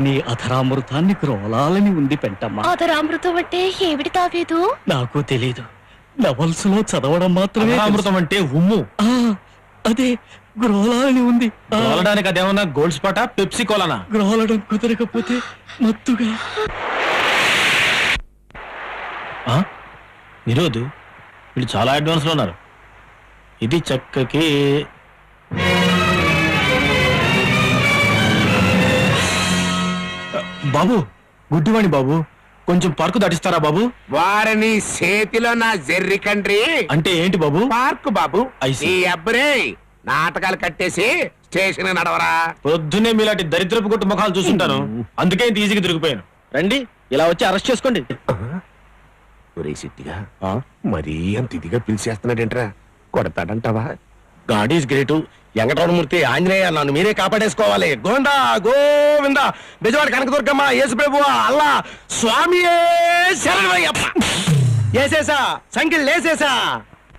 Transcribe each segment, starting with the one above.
నీ అధరామృతాన్ని గ్రోలాలని ఉంది పెంటమ్మ. అధరామృతం అంటే ఏమిటి తాగేదు? నాకు తెలీదు, నవల్స్ లో చదవడం మాత్రమే. అమృతం అంటే ఉమ్ము. అదే గ్రోలాలని ఉంది. గ్రోలడానికి అదేమన్నా గోల్డ్ స్పాటా, పెప్సీ కోలానా? గ్రోలడం కుదరకపోతే మత్తుగా. నిరోధు, వీళ్ళు చాలా అడ్వాన్స్ లో ఉన్నారు. ఇది చక్కకి బాబు, గుడ్డివాణి బాబు, కొంచెం పార్కు దాటిస్తారా బాబు? వారిని చేతిలో నా జెర్రి కండ్రి అంటే ఏంటి బాబు? పార్కు బాబు. I see. ఈ అబ్బరే నాటకాలు కట్టేసి స్టేషన్ నడవరా. పొద్దున్నే మీలాంటి దరిద్రపు కొట్టు ముఖాలు చూస్తుంటాను, అందుకే ఇంత ఈజీగా దొరికిపోయాను. రండి, ఇలా వచ్చి అరెస్ట్ చేసుకోండి. ఒరే సిట్టిగా మరీ అంత ఇదిగా పిలిచేస్తున్నాడేంట్రా? కొడతాడంటావా? God is great. Venkataramanamurthy, Anjaneya, నన్ను మీరే కాపాడేసుకోవాలి. గోవిందా గోవిందా, బెజవాడ కనకదుర్గమ్మ, యేసు ప్రభువా, అల్లా స్వామియే శరణమయ్యప్ప. వేసేసా, సంఖ్యలు లేసేసా.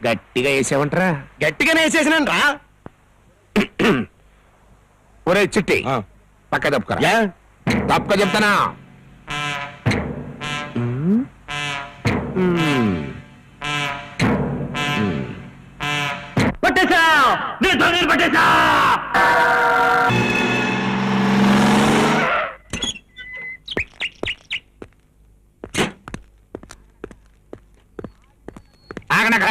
గట్టిగా వేసావంటరా? గట్టిగానే వేసేసినాను రా. ఒరే చిట్టి, పక్క తప్పుకరా. తప్పుక చెప్తానా? పట్టేసా, పట్టేసా. ఆగనక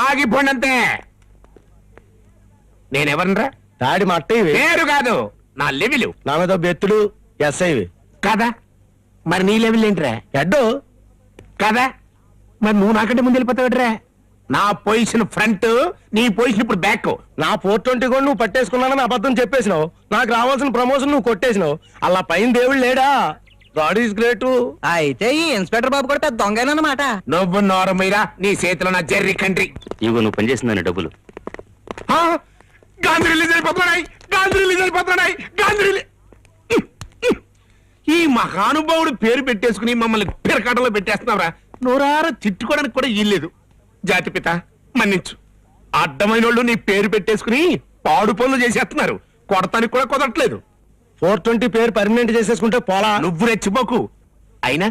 ఆగిపోండంతే. నేనెవరనరా? తాడి మా అట్టయ్యవి. పేరు కాదు, నా లెవెలు. నా మీద బెత్తుడు ఎస్ఐవి కదా. మరి నీ లెవెల్ ఏంట్రా? ఎడ్డు కదా. మరి నువ్వు నాకంటే ముందు వెళ్ళిపోతావుట్రా? నా పొజిషన్ ఫ్రంట్, నీ పొజిషన్ ఇప్పుడు బ్యాక్. నా 420 కూడా నువ్వు పట్టేసుకున్నానని అబద్ధం చెప్పేసినావు. నాకు రావాల్సిన ప్రమోషన్ నువ్వు కొట్టేసినావు. అలా పైన దేవుడు లేడా? God is great. అయితే ఈ ఇన్స్పెక్టర్ బాబు కూడా పెద్ద దొంగనమాట. నువ్వు నోరమీరా, నీ చేతిలో నా జెర్రీ కంట్రీ. ఇగో నువ్వు పనిచేసిందని డబ్బులు. గాంధీ రిలీజ్ అయిపోతున్నాయి, గాంధీ రిలీజ్ అయిపోతున్నాయి, గాంధీ రిలీజ్. ఈ మహానుభావుడు పేరు పెట్టేసుకుని మమ్మల్ని పిరకాటలో పెట్టేస్తున్నావురా. నోరారా తిట్టుకోవడానికి కూడా ఇల్లేదు. జాతిపిత మన్నించు. అడ్డమైన వాళ్ళు నీ పేరు పెట్టేసుకుని పాడు పనులు చేసేస్తున్నారు. కొడతానికి కూడా కుదరట్లేదు. 420 పేరు పర్మనెంట్ చేసేసుకుంటే పోలా. నువ్వు రెచ్చిపోకు. అయినా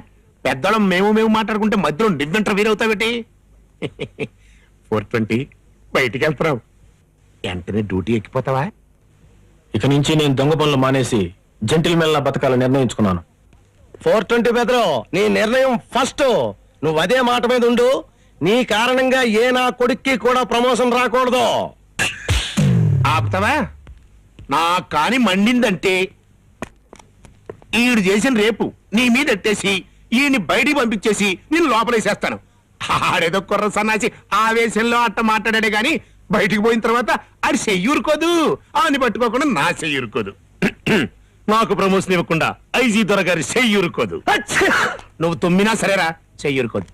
పెద్దోళ్ళం మేము మాట్లాడుకుంటే మధ్యలో నువ్వెంటర్ వీరవుతావేటి? 420 బయటికి వెళ్తున్నావు, వెంటనే డ్యూటీ ఎక్కిపోతావా? ఇక నుంచి నేను దొంగ పనులు మానేసి జెంటిల్ మెల్ల బతకాలని నిర్ణయించుకున్నాను. 420 బెదరు, నీ నిర్ణయం ఫస్ట్. నువ్వు అదే మాట మీద ఉండు. నీ కారణంగా ఏ నా కొడుక్కి కూడా ప్రమోషన్ రాకూడదు. ఆపుతావా? నా కాని మండిందంటే ఈడు చేసిన రేపు నీ మీద ఎట్టేసి ఈయన్ని బయటికి పంపించేసి నేను లోపలేసేస్తాను. ఆడేదో కుర్ర సన్నాసి ఆవేశంలో అట్ట మాట్లాడాడే గాని బయటికి పోయిన తర్వాత ఆడి చెయ్యూరుకోదు, ఆని పట్టుకోకుండా నా చెయ్యూరుకోదు. నాకు ప్రమోషన్ ఇవ్వకుండా ఐజీ దొరగారి చెయ్యూరుకోదు. నువ్వు తుమ్మినా సరేరా, చెయ్యూరుకోదు.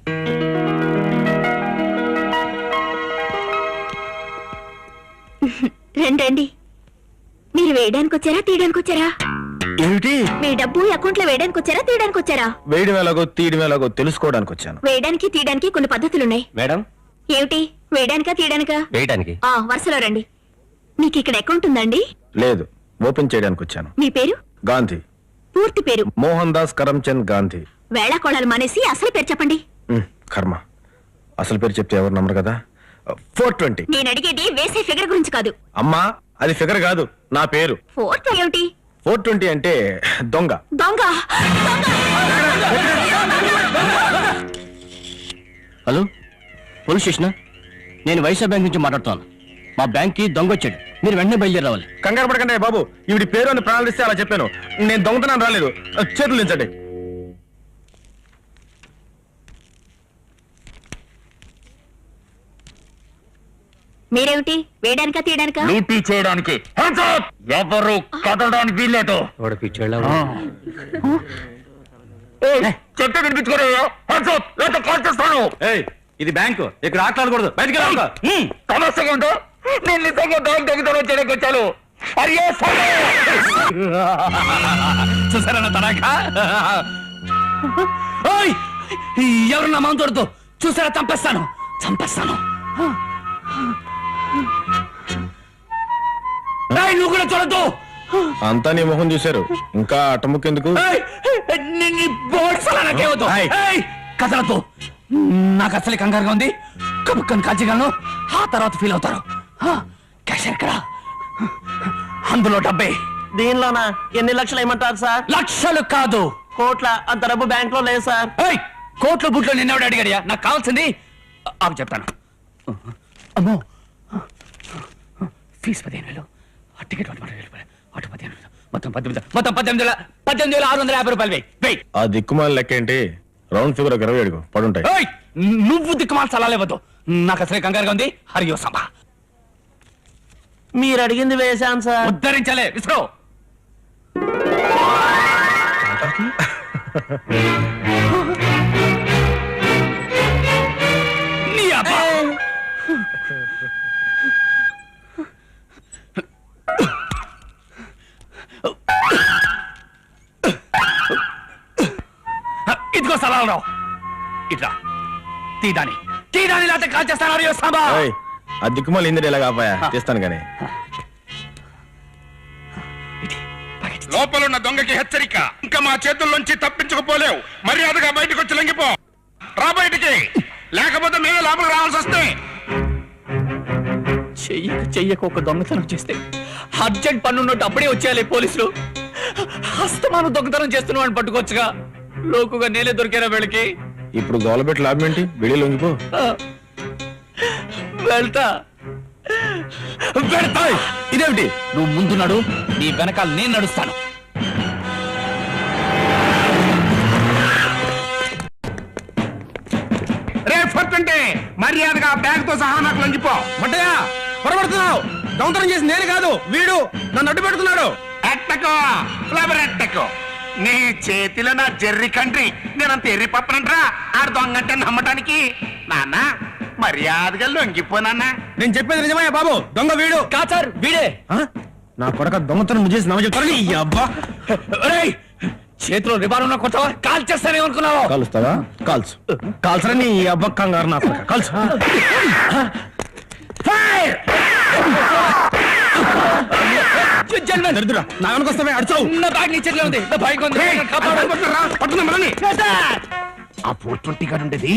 రండి. మీరు వేయడానికి వచ్చారా తీయడానికి వచ్చారా? ఏమిటి? మీ డబ్బు అకౌంట్ లో వేయడానికి వచ్చారా తీయడానికి వచ్చారా? వేయడం ఎలాగో తీయడం ఎలాగో తెలుసుకోవడానికి వచ్చాను. వేయడానికి తీయడానికి కొన్ని పద్ధతులున్నాయి. మేడం, ఏమిటి? వేయడానికా తీయడానికా? వేయడానికి. వరుసలో రండి. మీకు ఇక్కడ అకౌంట్ ఉందండి? లేదు, ఓపెన్ చేయడానికి వచ్చాను. మీ పేరు? గాంధీ. పూర్తి పేరు? మోహన్ దాస్ కరమ్చంద్ గాంధీ. వేళాకోళాలు మానేసి అసలు పేరు చెప్పండి. కర్మ, అసలు పేరు చెప్తే ఎవరు నమ్మరు కదా. 420. నేను అడిగేది వేసే ఫిగర్ గురించి కాదు. అమ్మా, అది ఫిగర్ కాదు, నా పేరు. 420 ఏమిటి? 420 అంటే దొంగ. దొంగ? Hello, police station. నేను వైసా బ్యాంక్ నుంచి మాట్లాడుతాను. మా బ్యాంక్ కి దొంగ వచ్చాడు, మీరు వెంటనే బయలుదేరి రావాలి. కంగారు పడకండి బాబు, ఈవిడి పేరు అని ప్రాణాలిస్తే అలా చెప్పాను. నేను దొంగతనం రాలేదు. చేతులు దించండి. మీరేమిటి? వేయడానికా తీయడానికా? లూటీ చేయడానికి. ఎవరు కదలడానికి వీల్లేదు. చెట్టు కనిపించుకోరా. ఇది బ్యాంకు, ఇక్కడ ఆటలాడకూడదు. బయటికి సమస్యగా ఉంటూ నేను నిజంగా బ్యాంక్ దగ్గర చేయడానికి వచ్చాను. చూసారన్న తడాకా? ఎవరు నా మామ తోడుతో చూసారా? చంపేస్తాను. నువ్వు కూడా చూడద్దు. అంతా నీ మొహం చూశారు ఇంకా అట్టముక్కెందుకు కథలతో నాకు అసలు కంగారుగా ఉంది. కబుక్కని కాల్చగలను, ఆ తర్వాత ఫీల్ అవుతారు. క్యాష్ ఎక్కడ? అందులో 70. దీనిలోనా ఎన్ని లక్షలు ఏమంటారు సార్? లక్షలు కాదు, కోట్ల. అంత డబ్బు బ్యాంక్ లో లేదు సార్. కోట్ల బుట్లో నిన్నెవడు అడిగాడియా? నాకు కావాల్సింది ఆపు చెప్తాను. అమ్మో, ఫీజు 15,000, టికెట్ 20,000, అటు 15,000, మొత్తం 18,650 రూపాయలు. వెయ్యి. ఆ దిక్కుమాల లెక్క ఏంటి? Round figure 27 పడుంటాయి. నువ్వు దిక్కుమాల సలాలేవద్దు, నాకు అసలే కంగారుగా ఉంది. హరియో సభ మీరు అడిగింది వేశాను సార్. ఉద్ధరించలే విసుకో. నీ అబ్బా. ఇదిగో సలాలరావు, ఇట్లా తీదాని లేకపోతే కాల్ చేస్తాను. హరియో సభ. ఏయ్, ఆ దిక్కుమాల ఇందరు ఇలా కాపాయా చేస్తాను కానీ. లోపలున్న దొంగకి హెచ్చరిక, ఇంకా మా చేతుల్లోంచి తప్పించుకుపోలేవు. మర్యాదగా బయటకు వచ్చి లొంగిపో. రా బయటికి, లేకపోతే మేమే లోపలికి రావాల్సి వస్తే. చెయ్యకు ఒక దొంగతనం చేస్తే అర్జెంట్ పన్నున్నట్టు అప్పుడే వచ్చేయాలి పోలీసులు. హస్తమానం దొంగతనం చేస్తున్నావు అని పట్టుకోవచ్చుగా. లోకుగా నేలే దొరికారా వీళ్ళకి. ఇప్పుడు గోలబెట్టి లాభం ఏంటి? వెళ్ళి లొంగిపో. వెళ్తా. ఇదేమిటి? నువ్వు ముందు నడు, నీ వెనకాల నేను నడుస్తాను. రే ఫర్తుంటే మర్యాదగా బ్యాగ్ తో సహా నాకు లొంగిపో. మట్టయ్యా, పొరపడుతున్నావు. దొంగతనం చేసి నేను కాదు, వీడు నన్ను అడ్డు పెడుతున్నాడు. ఎట్టకో ఫ్లవర్ ఎట్టకో. నీ చేతిలో నా జెర్రీ కంట్రీ. నేనంత ఎర్రి పప్పనంట్రా ఆడు దొంగంటే నమ్మటానికి. నాన్న మర్యాదగా లొంగిపోనన్నా. నేను చెప్పేది నిజమయ్యా బాబు, దొంగ వీడు. కాచార్ వీడే. నా కొడక దొంగతనం చేసి నమ్మ చెప్తాను. ఈ అబ్బా, ఒరేయ్, చేతిలో రిబాన్ ఉన్న కొట్టవా? కాల్ చేస్తానేమనుకున్నావు? కాలుస్తావా? కాల్చు. కాల్సరా నీ అబ్బ కంగారు. నా కొడక కాల్సు. దరిద్రుడా, నా వెనకొస్తావే అడుచావు. నా బ్యాగ్ నీ చేతిలో ఉంది. నా బైక్ ఉంది. కాపాడు. ఆ 420 గారు ఉండేది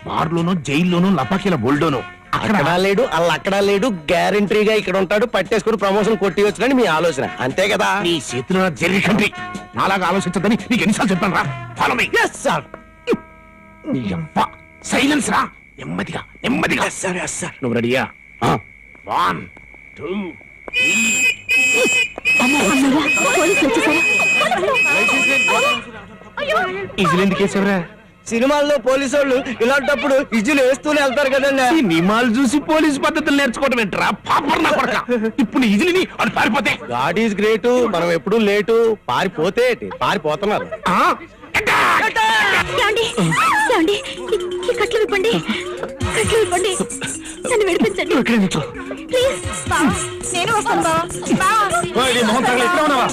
బార్లోను, జైల్లోను, లపాకీల బోల్డోను. అక్కడ లేడు, అల్ల అక్కడ లేడు, గ్యారంటీగా ఇక్కడ ఉంటాడు. పట్టేసుకుని ప్రమోషన్ కొట్టి వచ్చునని మీ ఆలోచన, అంతే కదా? నీ చేతిలో నా జెర్రీ కంట్రీ. నాలాగా ఆలోచించదని నీకు ఎన్నిసార్లు చెప్పాను రా. Follow me. నీ అబ్బా సైలెన్స్ రా. నెమ్మదిగా నెమ్మదిగా. సరే సార్. నువ్వు రెడీయా? 1 2 పోలీసులు వచ్చేసారా? ఇజిల్ ఎందుకు వేసావురా? సినిమాల్లో పోలీసు వాళ్ళు ఇలాంటప్పుడు విజులు వేస్తూనే వెళ్తారు కదండి. సినిమాలు చూసి పోలీసు పద్ధతులు నేర్చుకోవడం ఏంట్రా పాపర్ నా కొడక. ఇప్పుడు నీ ఇజిలిని అది పారిపోతే. గాడ్ ఈజ్ గ్రేట్, మనం ఎప్పుడు లేటు. పారిపోతే పారిపోతున్నారు. ఏమండి? ఏమండి? ఈ కట్లు విప్పండి, కట్లు విప్పండి. నన్ను విడిపించండి ప్లీజ్. బావా, నేను వస్తాను బావా. మొహం తగల ఎక్కడ ఉన్నావా?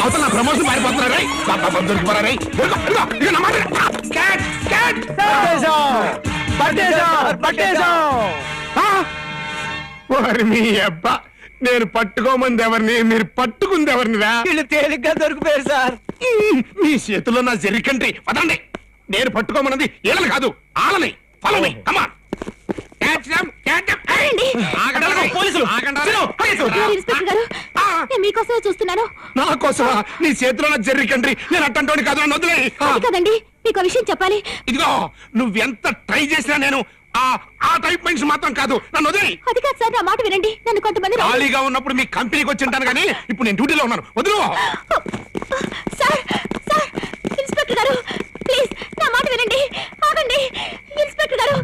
అవతల నా ప్రమోషన్ పారిపోతున్నారా? దొరికిపోరా? మీ అబ్బా, నేను పట్టుకోమంది ఎవరిని, మీరు పట్టుకుంది ఎవరినిరా? వీళ్ళు తేలిగ్గా దొరికిపోయారు సార్. మీ చేతుల్లో నా జెర్రీ కంట్రీ. పదండి. నేను పట్టుకోమన్నది ఏళ్ళని కాదు, ఆలని. Follow me. Come on. Inspector గారు, నేను మీకోసమే చూస్తున్నాను. నా కోసమా? నీ చేతిలో నా జెర్రీ కంట్రీ. నేను అట్టంటోని కాదు, నన్ను వదిలేయ్. అది కదండి, మీకు విషయం చెప్పాలి. ఇదిగో, నువ్వెంత ట్రై చేసినా నేను ఆ టైప్ మనిషి మాత్రం కాదు, నన్ను వదిలేయ్. అది కాదు సార్, నా మాట వినండి. నన్ను కొంతమంది ఖాళీగా ఉన్నప్పుడు మీ కంపెనీకి వచ్చి ఉంటాను కానీ ఇప్పుడు నేను డ్యూటీలో ఉన్నాను. వదిలు. సార్, సార్, ఇన్స్పెక్టర్ గారు ప్లీజ్ నా మాట వినండి. ఆగండి ఇన్స్పెక్టర్ గారు.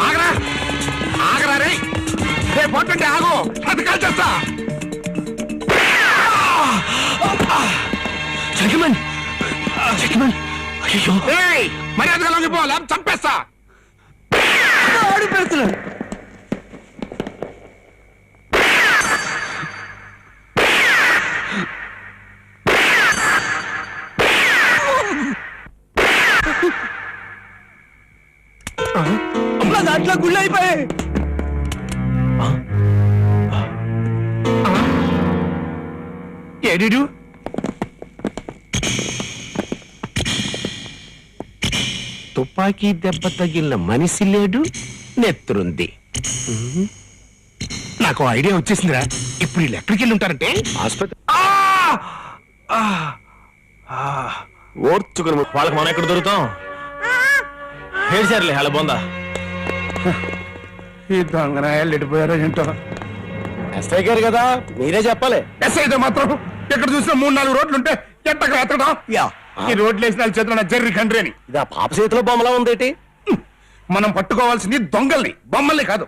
ఆగరా ఆగరా రే. ఏయ్, మర్యాదగా లొంగిపో, లేకపోతే చంపేస్తా. దాంట్లో గుళ్ళు అయిపోయాయి. ఏడిడు తుపాకీ దెబ్బ తగిలిన మనిషి లేడు, నెత్తురుంది. నాకు ఐడియా వచ్చేసిందిరా. ఇప్పుడు వీళ్ళు ఎక్కడికి వెళ్ళి ఉంటారంటే ఆసుపత్రి ఆ! ఓర్చుకుని వాళ్ళకి మనం ఎక్కడ దొరుకుతాం? ఏడ్చారులే అలా బొందా. ఈ దొంగనాయాలు ఎడిపోయారో ఏంటో. ఎస్ఐ గారు కదా, మీరే చెప్పాలి. ఎస్ అయితే మాత్రం ఎక్కడ చూసినా 3-4 రోడ్లు ఉంటే ఎట్టక ఎత్తడం. ఈ రోడ్లు వేసిన వాళ్ళ చేతిలో నా జర్రి కండ్రి అని. ఇది ఆ పాప చేతిలో బొమ్మలా ఉందేటి? మనం పట్టుకోవాల్సింది దొంగల్ని, బొమ్మల్ని కాదు.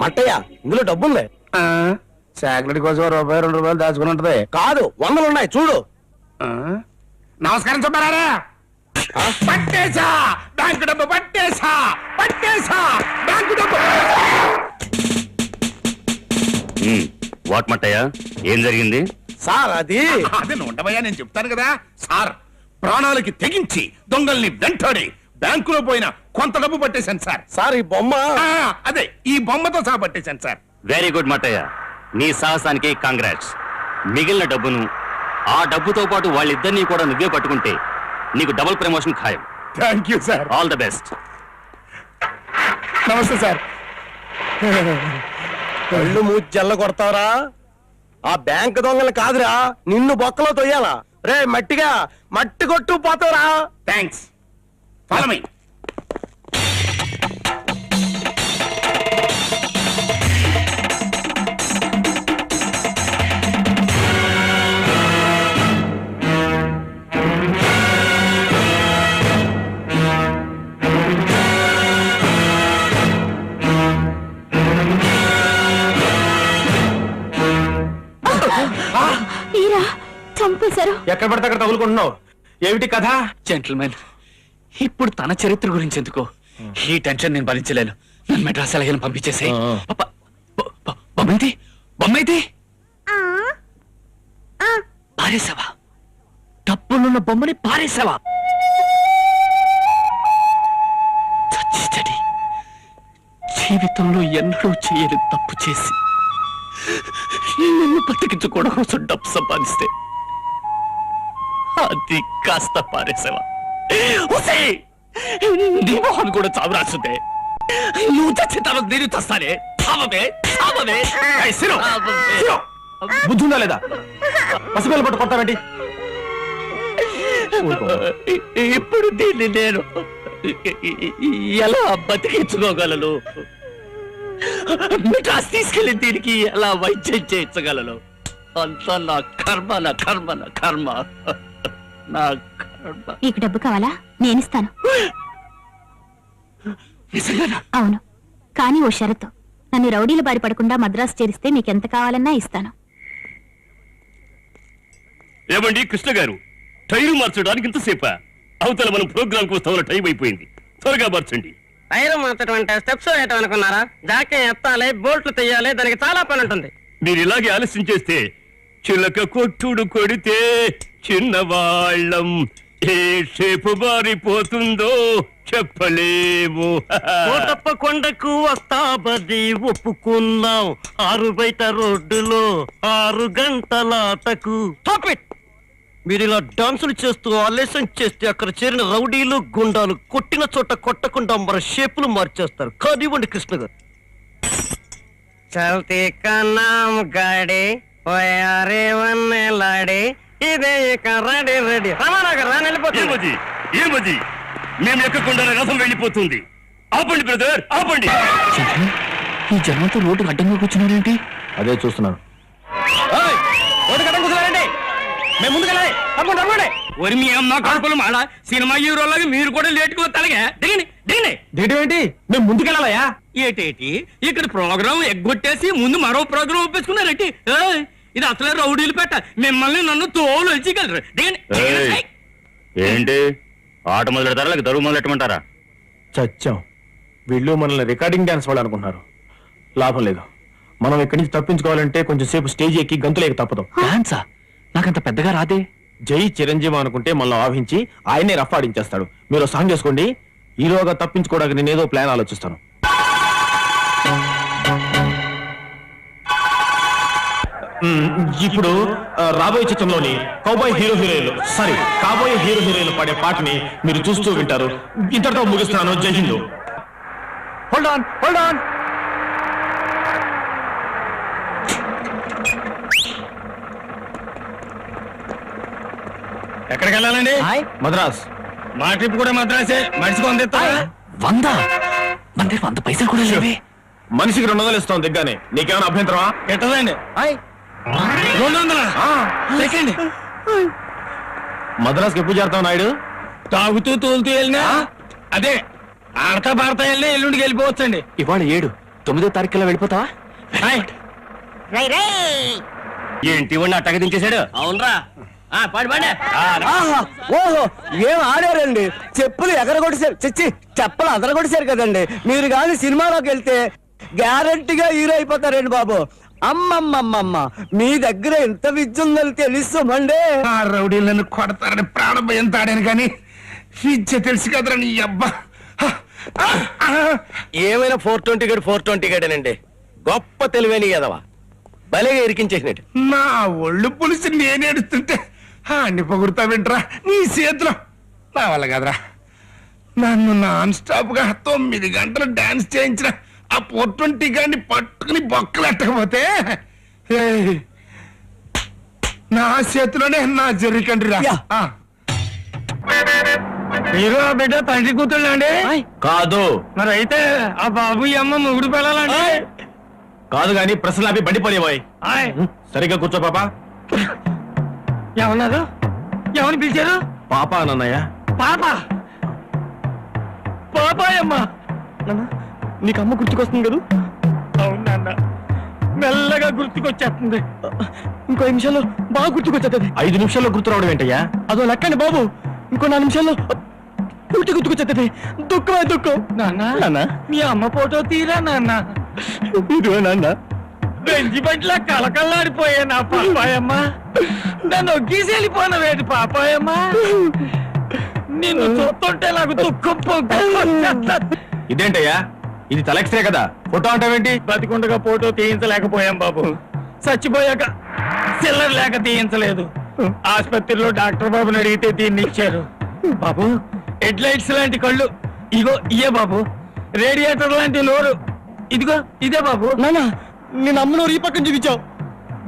మట్టయ్య, ఇందులో డబ్బుంది. చాక్లెట్ కోసం ₹1-2 దాచుకుని ఉంటది. కాదు, 100 ఉన్నాయి చూడు. నమస్కారం చెప్పారా? పట్టేశా బ్యాంకు డబ్బు, పట్టేశా బ్యాంకు డబ్బు. వాట్ మట్టయ్య, ఏం జరిగింది? సార్ అది అదే ఉండవయ్యా, నేను చెప్తాను కదా సార్. ప్రాణాలకి తెగించి దొంగల్ని వెంటాడి బ్యాంకులో పోయిన కొంత డబ్బు పట్టేశాను సార్. సార్ ఈ బొమ్మ అదే ఈ బొమ్మతో సహా పట్టేశాను సార్. వెరీ గుడ్ మట్టయ్య, నీ సాహసానికి కాంగ్రాట్స్. మిగిలిన డబ్బును, ఆ డబ్బుతో పాటు వాళ్ళిద్దరినీ కూడా నువ్వే పట్టుకుంటే నీకు డబుల్ ప్రమోషన్ ఖాయం. Thank you sir. All the best. నమస్తే సార్. కళ్ళు మూచి జల్ల కొడతావరా? ఆ బ్యాంక్ దొంగలు కాదురా, నిన్ను బొక్కలో తొయ్యాలా. రే మట్టిగా మట్టి కొట్టు పోతావురా. థ్యాంక్స్. Follow me. మీరా చంపేశారు? ఎక్కడ పడితే అక్కడ తగులుకుంటున్నావు. ఏమిటి కథ? జెంటిల్మెన్, ఇప్పుడు తన చరిత్ర గురించి ఎందుకు? ఈ టెన్షన్ నేను భరించలేను. నన్ను మెడ్రాస్ ఎలాగైనా పంపించేసాయి. బొమ్మైతే పారేసావా? డబ్బులున్న బొమ్మని పారేసావా? చచ్చి జీవితంలో ఎన్నడూ చేయని తప్పు చేసి నిన్ను బతికించుకోవడం కోసం డబ్బు సంపాదిస్తే అది కాస్త పారేసావా? నీ మొహన్ కూడా చావు రాస్తుందే. నువ్వు చచ్చి తర్వాత నేను చస్తానే. బుద్ధుందా లేదా? పసిపిల్లలు పట్టు కొట్టావేంటి? ఇప్పుడు దీన్ని నేను ఎలా బతికించుకోగలను? మిఠాస్ తీసుకెళ్లి దీనికి ఎలా వైద్యం చేయించగలను? అంతా నా కర్మ. మీకు డబ్బు కావాలా? నేనిస్తాను. నిజంగానా? అవును, కానీ ఓ షరతు. నన్ను రౌడీల బారి పడకుండా మద్రాసు చేరిస్తే మీకెంత కావాలన్నా ఇస్తాను. ఏమండి కృష్ణ గారు, టైరు మార్చడానికి ఇంతసేపా? అవతల మనం ప్రోగ్రామ్ కు వస్తామన్న టైం అయిపోయింది. త్వరగా మార్చండి. టైర్ మార్చడం అంటే స్టెప్స్ వేయటం అనుకున్నారా? జాకే ఎత్తాలి, బోల్ట్లు తీయాలి, దానికి చాలా పని ఉంటుంది. మీరు ఇలాగే ఆలస్యం చేస్తే చిలక కొట్టుడు కొడితే చిన్నవాళ్ళం ఏ షేపు మారిపోతుందో చెప్పలేము. కోటప్ప కొండకు వస్తా బది ఒప్పుకున్నాం. 6 బయట రోడ్డులో 6 గంటలాటకు. మీరు ఇలా డాన్సులు చేస్తూ ఆలస్యం చేస్తే అక్కడ చేరిన రౌడీలు గుండాలు కొట్టిన చోట కొట్టకుండా మన షేపులు మార్చేస్తారు. కానివ్వండి కృష్ణ గారు. చల్తే కన్నాం గాడి ఓయారే వన్నే లాడి ఇదే ఇక రెడీ రమానగర్ వెళ్ళిపోతుంది. ఏమది మేము ఎక్కకుండా రథం వెళ్ళిపోతుంది. ఆపండి బ్రదర్, ఆపండి. ఈ జనంతో రోడ్డు అడ్డంగా కూర్చున్నారేంటి? అదే చూస్తున్నాను. మేము ముందుకెళ్ళాలి. ఒరి మీ అమ్మ కడుపులు మాడ సినిమా హీరోలాగా మీరు కూడా లేటుకు వస్తారుగా. దిగండి. ఏంటి మేము ముందుకెళ్ళాలయా? ఏటేటి ఇక్కడ ప్రోగ్రాం ఎగ్గొట్టేసి ముందు మరో ప్రోగ్రాం ఒప్పేసుకున్నారేంటి? ఇది అసలే రౌడీలు పెట్ట మిమ్మల్ని నన్ను తోలు వచ్చగలరు ఏయ్, ఏంటి ఆట మొదలెడతారా లేక దరువు మొదలెట్టమంటారా? చచ్చాం. వీళ్ళు మనల్ని రికార్డింగ్ డాన్స్ వాళ్ళు అనుకుంటున్నారు. లాభం లేదు. మనం ఇక్కడి నుంచి తప్పించుకోవాలంటే కొంచెం సేపు స్టేజ్ ఎక్కి గంతులేక తప్పదు. డాన్సా? నాకంత పెద్దగా రాదే. జై చిరంజీవి అనుకుంటే మనల్ని ఆహించి ఆయనే రఫ్ ఆడించేస్తాడు. మీరు సాంగ్ చేసుకోండి, ఈలోగా తప్పించుకోవడానికి నేనేదో ప్లాన్ ఆలోచిస్తాను. ఇప్పుడు రాబోయే చిత్రంలోని కాబోయే హీరో హీరోయిన్లు పాడే పాటని మీరు చూస్తూ వింటారు. ఇంతటితో ముగిస్తున్నాను. జై హింద్. Hold on. ఎక్కడికి వెళ్ళాలండి? మద్రాస్. మా ట్రిప్ కూడా మద్రాసే. మనిషికి 100 ఇస్తారా? 100? మన దగ్గర 100 పైసలు కూడా లేవే. మనిషికి 200 ఇస్తాం దిగ్గానే. నీకేమైనా అభ్యంతరమా? ఎట్టదండి 200 సెకండ్. మద్రాస్కి ఎప్పుడు చేరుతావు నాయుడు? తాగుతూ తోలుతూ వెళ్ళినా అదే ఆడతా పాడతా వెళ్ళినా ఎల్లుండికి వెళ్ళిపోవచ్చండి. ఇవాళ 7, 9వ తారీఖులో వెళ్ళిపోతావా? ఏంటి వాడిని అట్టగా దించేశాడు? అవునరా పాడి పాడే. ఓహో ఏం ఆడారండి. చెప్పులు ఎగరగొట్టేశారు. చిచ్చి చెప్పలు అదరగొట్టేశారు కదండి. మీరు కానీ సినిమాలోకి వెళ్తే గ్యారంటీగా హీరో అయిపోతారండి బాబు. అమ్మమ్మమ్మమ్మ మీ దగ్గర ఎంత విద్య ఉందని తెలుస్తామండి. ఆ రౌడీలు నన్ను కొడతారని ప్రాణభయం తాడాను కానీ విద్య తెలుసు కదరా నీ అబ్బా. ఏమైనా 420 గడేనండి. గొప్ప తెలివైన ఎదవా, భలేగా ఇరికించేసినట్టు. నా ఒళ్ళు పులిసి నేను ఏడుస్తుంటే అన్ని పొగుడుతా వింటరా నీ చేతిలో. నా వల్ల కదరా. నన్ను నాన్ స్టాప్ గా 9 గంటలు డాన్స్ చేయించిన ఆ 420 గాడిని పట్టుకుని బొక్కలు ఎట్టకపోతే ఏయ్, నా చేతిలోనే నా జర్రికండ్రి రా. యా. మీరు ఆ బిడ్డ తండ్రి కూతుళ్ళండి? కాదు. మరి అయితే ఆ బాబు ఈ అమ్మ మొగుడు పిల్లలండి? కాదు గాని ప్రశ్నలు బండి పడేవాయి. సరిగ్గా కూర్చో పాపా. ఏమన్నారు? ఎవరిని పిలిచారు? పాపా అన్నయ్య. పాప పాపాయమ్మ. నీకు అమ్మ గుర్తుకొస్తుంది కదా? అవునన్న మెల్లగా గుర్తుకొచ్చేస్తుంది. ఇంకో 5 నిమిషాల్లో బాగా గుర్తుకొచ్చేది. 5 నిమిషాల్లో గుర్తు రావడం ఏంటయ్యా? అదో లెక్కండి బాబు. ఇంకో 4 నిమిషాల్లో పూర్తి గుర్తుకొచ్చేది. దుఃఖమే దుఃఖం. నాన్న మీ అమ్మ ఫోటో తీరా నాన్న. ఇదిగో నాన్న. బెంచి బంట్లా కళకళలాడిపోయా నా పాపాయమ్మ. నన్ను ఒగ్గీసి వెళ్ళిపోనవేటి పాపాయమ్మ. నిన్ను చూస్తుంటే నాకు దుఃఖం పొంగుకొచ్చేస్తది. ఇదేంటయ్యా? ఇది తలెక్స్రే కదా, ఫోటో అంటావేంటి? బతికుండగా ఫోటో తీయించలేకపోయాం బాబు. చచ్చిపోయాక చిల్లర లేక తీయించలేదు. ఆసుపత్రిలో డాక్టర్ బాబుని అడిగితే దీన్ని ఇచ్చారు. బాబు హెడ్ లైట్స్ లాంటి కళ్ళు ఇగో ఇయే బాబు. రేడియేటర్ లాంటి నోరు ఇదిగో ఇదే బాబు. నాన్న, నేను అమ్మను ఈ పక్కన చూపించావు.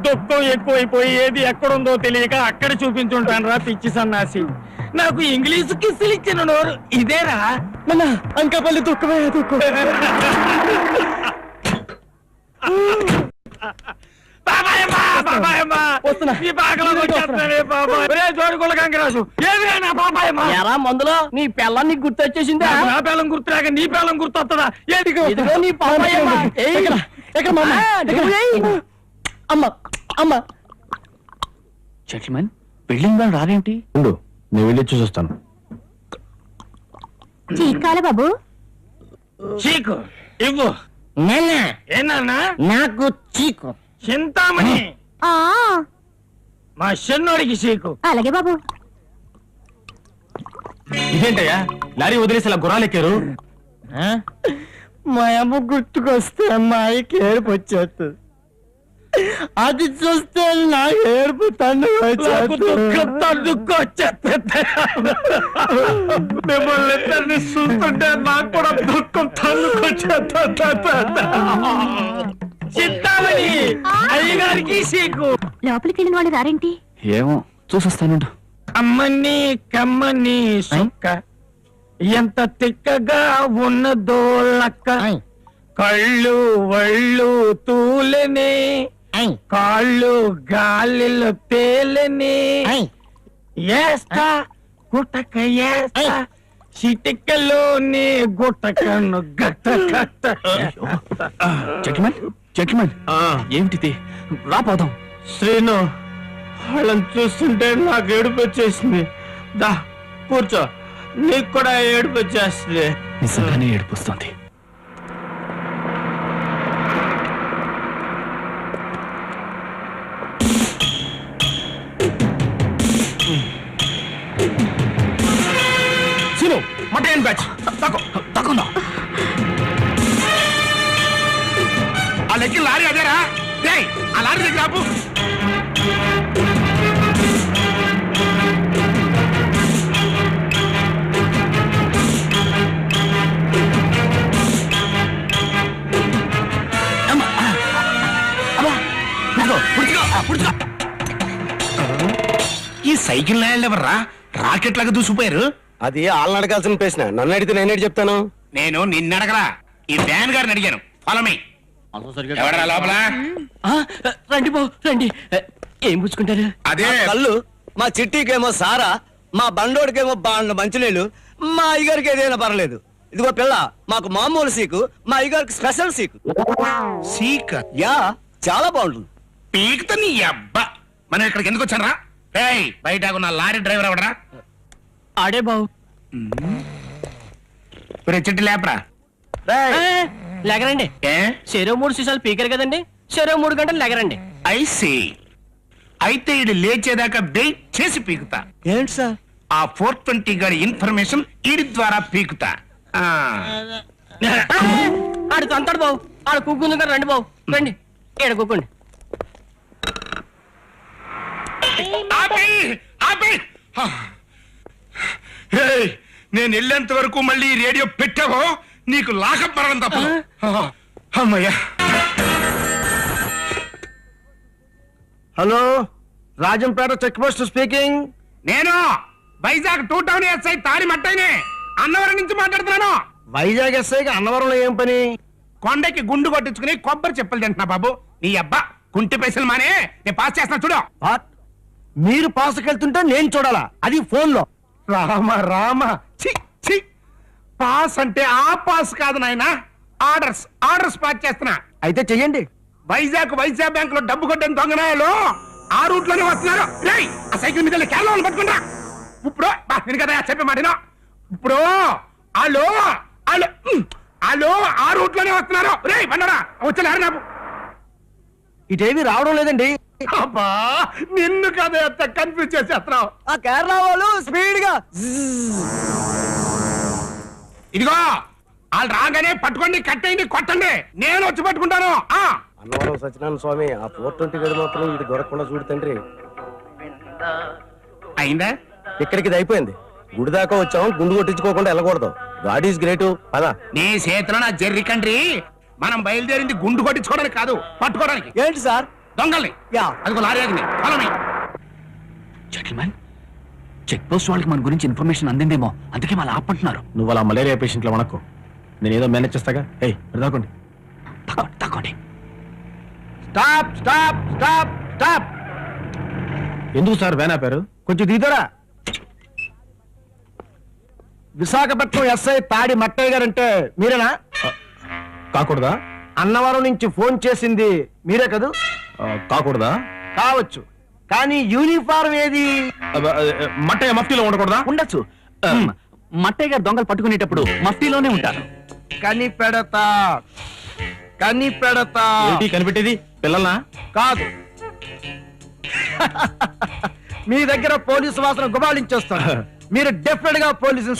దుఃఖం ఎక్కువైపోయి ఏది ఎక్కడుందో తెలియక అక్కడ చూపించుంటాను రా పిచ్చి సన్నాసి. నాకు ఇంగ్లీషు కిస్సులు ఇచ్చిన నోరు ఇదేరా. నాన్న, అంకాపల్లి దుఃఖమే దుఃఖం. బాబాయమ్మ, బాబాయమ్మ. వస్తున్నా. ఈ బాగలోకి వచ్చేస్తున్నానే బాబాయ్. ఒరే జోడుకుల కంకరాజు, ఏమిరా నా బాబాయమ్మ? ఎలా మందులో నీ పిల్లని గుర్తొచ్చేసిందా? నాకు నా పేలం గుర్తురాక నీ పేలం గుర్తొస్తుందా? ఏదిగో ఇదిగో నీ పాపాయమ్మ. ఏయ్. ఎక్కడ మా అమ్మ? నువ్వు ఏయ్. అమ్మ అమ్మ. జెంటిల్మెన్, పెళ్ళిన వాళ్ళు రారేంటి? ఉండు, నేను వెళ్ళి చూసొస్తాను. చీకాల బాబు. చీకు ఇవ్వు. ఏనా నాకు చీకు. చింతామణి ఆ మా చిన్నోడికి చీకు. అలాగే బాబు. ఇదేంటయ్యా, లారీ వదిలేసి ఇలా గుర్రాలు ఎక్కారు? మా అమ్మ గుర్తుకొస్తే అమ్మాయికి ఏడుపు వచ్చేస్తుంది. అది చూస్తే నాకు ఏడుపు నాకు దుఃఖం తన్నుకొచ్చేస్తుంది. మిమ్మల్ని ఇద్దరిని చూస్తుంటే నాకు కూడా దుఃఖం తన్నుకొచ్చేస్తుంది. చింతామణి అయ్యగారికి చీకు. లోపలికి వెళ్ళిన వాళ్ళు రారేంటి? ఏమో చూసొస్తానుండు. అమ్మని కమ్మని సుక్క ఎంత తిక్కగా ఉన్నదో లక్క. కళ్ళు వళ్ళు తూలనే, కాళ్ళు గాలిలో తేలని. ఏస్తా గుట్టక ఏస్తా, చిటికలోని గుట్టకను గట్ట గట్ట. జెంటిల్మెన్, జెంటిల్మెన్, ఏమిటిది? రాపోదాం. శ్రీను వాళ్ళని చూస్తుంటే నాకు ఏడుపు వచ్చేసింది. దా కూర్చో, నీకు కూడా ఏడుపు వచ్చేస్తుంది. నిజంగానే ఏడుపుస్తుంది. సీను మటన్ బ్యాచ్ తక్కువ ఆ లెక్కి లారీ అదేరా. డేయ్, ఆ లారీ దగ్గర ఆపు. ఈ సైకిల్ నాయలు ఎవర్రా రాకెట్ లాగా దూసిపోయారు? అది వాళ్ళని అడగాల్సిన ప్రశ్న, నన్ను అడిగితే నేనేటి చెప్తాను. నేను నిన్ను అడగరా, ఈ వ్యాన్ గారిని అడిగాను. ఫలమే ఎవడరా లోపల? రండి బాబు రండి. ఏం పుచ్చుకుంటారు? అదే కళ్ళు, మా చిట్టికేమో సారా, మా బండోడికేమో బాండ్ల మంచినీళ్ళు, మా అయ్యగారికి ఏదైనా పర్లేదు. ఇదిగో పిల్ల, మాకు మామూలు సీకు, మా అయ్యగారికి స్పెషల్ సీకు. సీక యా, చాలా బాగుంటుంది. పీకుతా నీ అబ్బా. మనం ఇక్కడికి ఎందుకు వచ్చానరా? రేయ్, బయట ఉన్న లారీ డ్రైవర్ ఎవడరా? ఆడే బాబు. చెట్టు లేపరా. లెగరండి. ఏ చెరో 3 సీసాలు పీకరు కదండి, చెరో 3 గంటలు లెగరండి. ఐసి అయితే ఇది లేచేదాకా వెయిట్ చేసి పీకుతా. ఏంటి సార్? ఆ 420 గారి ఇన్ఫర్మేషన్ ఈడి ద్వారా పీకుతా. ఆ. ఆడు తంతాడు బాబు, ఆడు కుక్కుంది కదా. రండి బాబు రండి, ఏడ కుక్కండి. ఆపేయ్, ఆపేయ్. ఏయ్, నేను వెళ్ళేంత వరకు మళ్ళీ ఈ రేడియో పెట్టావో నీకు లాకప్ మరణం తప్ప. అమ్మయ్యా. Hello, Rajampet check post speaking. నేను వైజాగ్ 2 టౌన్ ఎస్ఐ తాడి మట్టైనే అన్నవరం నుంచి మాట్లాడుతున్నాను. వైజాగ్ ఎస్ఐకి అన్నవరంలో ఏం పని? కొండకి గుండు కొట్టించుకుని కొబ్బరి చెప్పులు తింటున్నా బాబు. నీ అబ్బా కుంటి పైసలు మానే నేను పాస్ చేస్తున్నా చూడు. వాట్? మీరు పాసుకెళ్తుంటే నేను చూడాలా? అది ఫోన్ లో. రామ రామ, చి చి. పాస్ అంటే ఆ పాస్ కాదు నాయనా, ఆర్డర్స్ పాస్ చేస్తున్నా. అయితే చెయ్యండి. వైజాగ్ బ్యాంక్ లో డబ్బు కొట్టిన దొంగనాయాలు ఆ రూట్ లోనే వస్తున్నారు. రేయ్, ఆ సైకిల్ మీద కేరళ పట్టుకుంటా. ఇప్పుడు నేను కదా చెప్పే మాటినా. ఇప్పుడు వాళ్ళు ఆ రూట్ లోనే వస్తున్నారు. రేయ్ బండరా, వచ్చారు నాకు. ఇటేవి రావడం లేదండి. అబ్బా, నిన్ను కదా ఎంత కన్ఫ్యూజ్ చేసేస్తున్నావు. ఆ కేరళ వాళ్ళు స్పీడ్ గా ఇదిగో వాళ్ళు రాగానే పట్టుకోండి, కట్టేయండి, కొట్టండి. నేను వచ్చి పట్టుకుంటాను. అన్నవరం సత్యనారాయణ స్వామి, ఆ 420 గడి మాత్రం ఇది దొరకకుండా చూడు తండ్రి. అయిందా? ఇక్కడికి ఇది అయిపోయింది. గుడి దాకా వచ్చాం, గుండు కొట్టించుకోకుండా వెళ్ళకూడదు. God is great. పదా నీ చేతిలో నా జెర్రీ కంట్రీ. మనం బయలుదేరింది గుండు కొట్టించుకోవడానికి కాదు, పట్టుకోవడానికి. ఏంటి సార్? దొంగల్ని. యా. అదిగో లారీ ఆగింది. Follow me. Gentlemen, check post వాళ్ళకి మన గురించి ఇన్ఫర్మేషన్ అందిందేమో, అందుకే వాళ్ళు ఆపంటున్నారు. నువ్వు అలా మలేరియా పేషెంట్లో వనకు, నేను ఏదో మేనేజ్ చేస్తాగా. ఏయ్ దాకోండి. తక్కువండి. Stop stop stop stop. ఎందుకు సార్ వ్యాన్ ఆపారు? కొంచెం దిగుతారా? విశాఖపట్నం ఎస్ఐ తాడి మట్టయ్య గారంటే మీరేనా? కాకూడదా? అన్నవరం నుంచి ఫోన్ చేసింది మీరే కదూ? కాకూడదా? కావచ్చు, కానీ యూనిఫారం ఏది? మట్టయ్య మఫ్టీలో ఉండకూడదా? ఉండొచ్చు. మట్టయ్య గారు దొంగలు పట్టుకునేటప్పుడు మఫ్టీలోనే ఉంటారు. కనిపెడతా ఏంటి కనిపెట్టేది? పిల్లల్నా? కాదు, మీ దగ్గర పోలీసు వాసన గుబాళించేస్తాను. మీరు డెఫినెట్ గా పోలీసు